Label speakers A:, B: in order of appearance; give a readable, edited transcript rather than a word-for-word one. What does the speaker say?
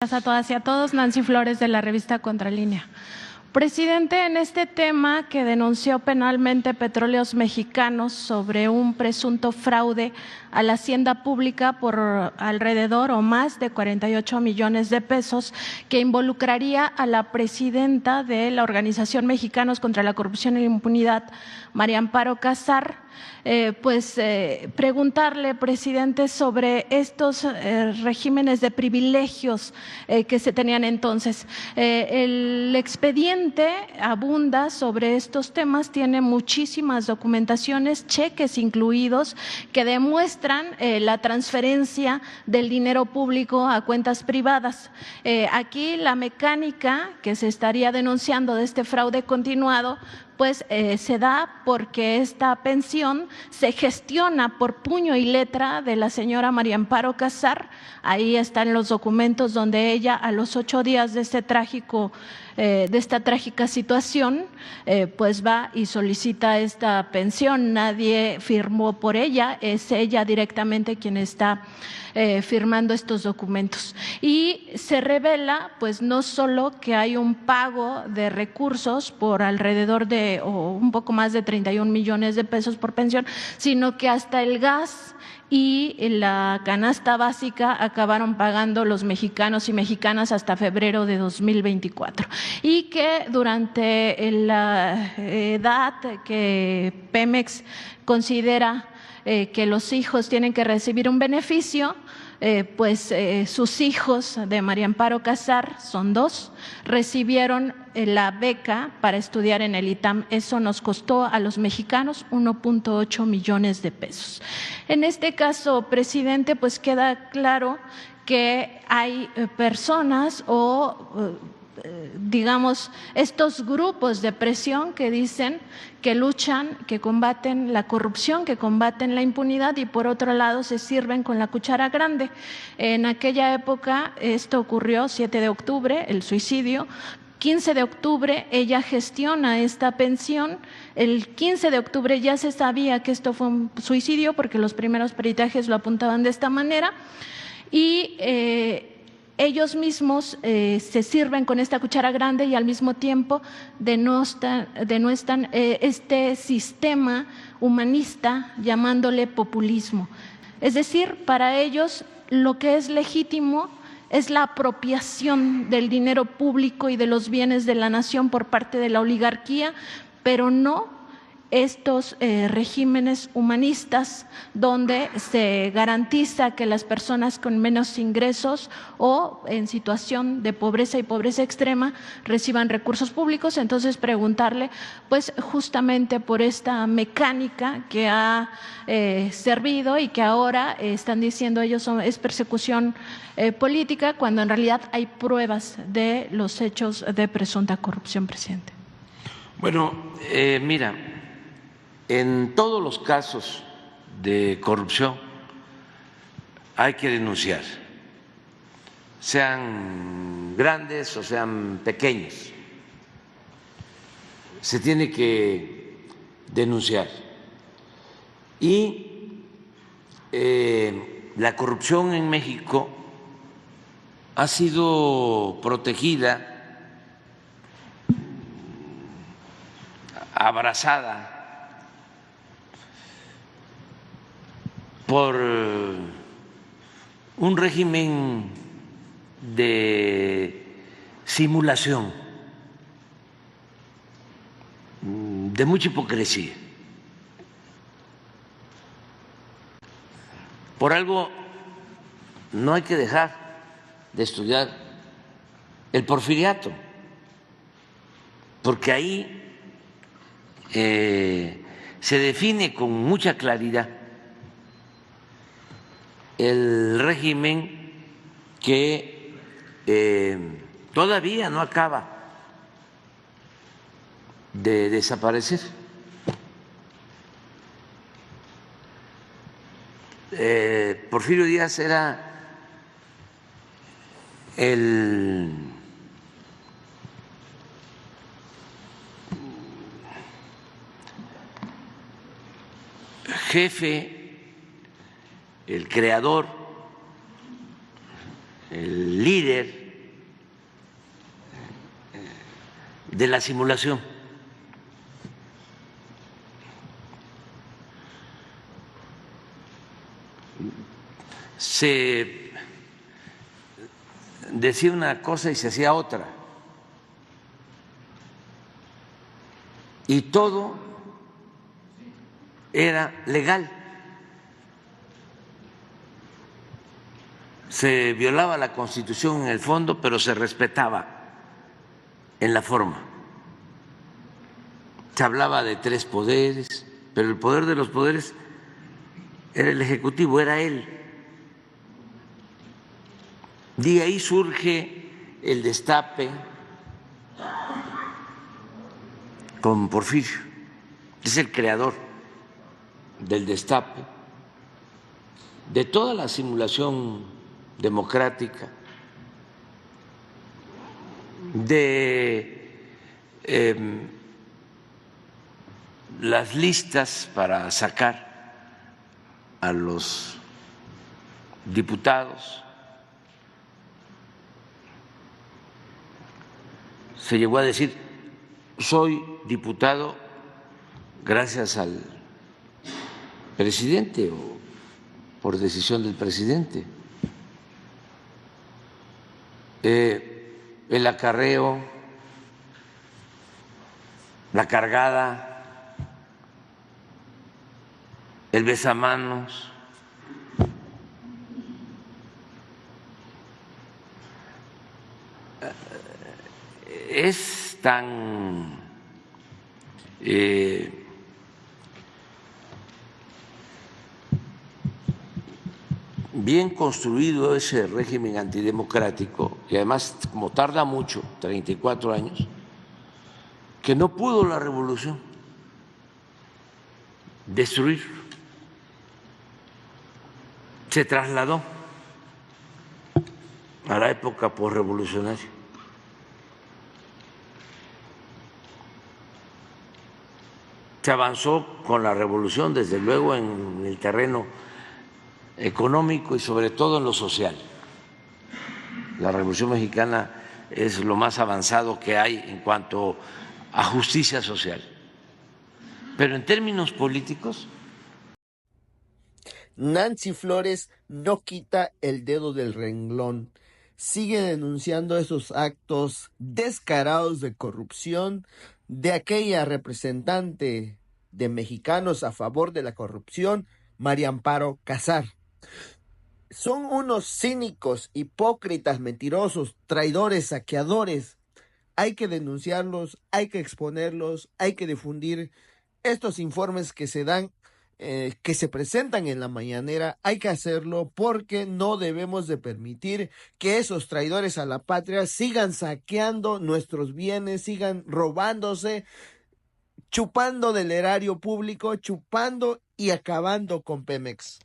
A: Gracias a todas y a todos. Nancy Flores, de la revista Contralínea. Presidente, en este tema que denunció penalmente Petróleos Mexicanos sobre un presunto fraude a la hacienda pública por alrededor o más de 48 millones de pesos, que involucraría a la presidenta de la Organización Mexicanos contra la Corrupción y la Impunidad, María Amparo Casar, preguntarle, presidente, sobre estos regímenes de privilegios que se tenían entonces. El expediente abunda sobre estos temas, tiene muchísimas documentaciones, cheques incluidos, que demuestran la transferencia del dinero público a cuentas privadas. Aquí la mecánica que se estaría denunciando de este fraude continuado se da porque esta pensión se gestiona por puño y letra de la señora María Amparo Casar. Ahí están los documentos donde ella, a los 8 días de esta trágica situación, va y solicita esta pensión. Nadie firmó por ella, es ella directamente quien está firmando estos documentos. Y se revela no solo que hay un pago de recursos por alrededor de o un poco más de 31 millones de pesos por pensión, sino que hasta el gas y la canasta básica acabaron pagando los mexicanos y mexicanas hasta febrero de 2024, y que durante la edad que Pemex considera que los hijos tienen que recibir un beneficio, sus hijos de María Amparo Casar, son 2, recibieron la beca para estudiar en el ITAM. Eso nos costó a los mexicanos 1.8 millones de pesos. En este caso, presidente, queda claro que hay personas digamos, estos grupos de presión que dicen que luchan, que combaten la corrupción, que combaten la impunidad, y por otro lado se sirven con la cuchara grande. En aquella época esto ocurrió, 7 de octubre, el suicidio. 15 de octubre ella gestiona esta pensión. El 15 de octubre ya se sabía que esto fue un suicidio porque los primeros peritajes lo apuntaban de esta manera, y ellos mismos se sirven con esta cuchara grande y al mismo tiempo denuestan este sistema humanista llamándole populismo. Es decir, para ellos lo que es legítimo es la apropiación del dinero público y de los bienes de la nación por parte de la oligarquía, pero no estos regímenes humanistas donde se garantiza que las personas con menos ingresos o en situación de pobreza y pobreza extrema reciban recursos públicos. Entonces, preguntarle justamente por esta mecánica que ha servido y que ahora están diciendo ellos es persecución política, cuando en realidad hay pruebas de los hechos de presunta corrupción, presidente.
B: Bueno, mira, en todos los casos de corrupción hay que denunciar, sean grandes o sean pequeños, se tiene que denunciar. Y la corrupción en México ha sido protegida, abrazada por un régimen de simulación, de mucha hipocresía. Por algo no hay que dejar de estudiar el Porfiriato, porque ahí se define con mucha claridad el régimen que todavía no acaba de desaparecer. Porfirio Díaz era el jefe, el creador, el líder de la simulación. Se decía una cosa y se hacía otra. Y todo era legal. Se violaba la Constitución en el fondo, pero se respetaba en la forma. Se hablaba de 3 poderes, pero el poder de los poderes era el Ejecutivo, era él. De ahí surge el destape con Porfirio, es el creador del destape, de toda la simulación democrática, de las listas para sacar a los diputados. Se llegó a decir: soy diputado gracias al presidente o por decisión del presidente. El acarreo, la cargada, el besamanos, es tan bien construido ese régimen antidemocrático, y además como tarda mucho, 34 años, que no pudo la revolución destruir. Se trasladó a la época posrevolucionaria. Se avanzó con la revolución, desde luego, en el terreno económico y sobre todo en lo social. La Revolución Mexicana es lo más avanzado que hay en cuanto a justicia social. Pero en términos políticos,
C: Nancy Flores no quita el dedo del renglón. Sigue denunciando esos actos descarados de corrupción de aquella representante de Mexicanos a favor de la corrupción, María Amparo Casar. Son unos cínicos, hipócritas, mentirosos, traidores, saqueadores. Hay que denunciarlos, hay que exponerlos, hay que difundir estos informes que se dan, que se presentan en la mañanera. Hay que hacerlo porque no debemos de permitir que esos traidores a la patria sigan saqueando nuestros bienes, sigan robándose, chupando del erario público, chupando y acabando con Pemex.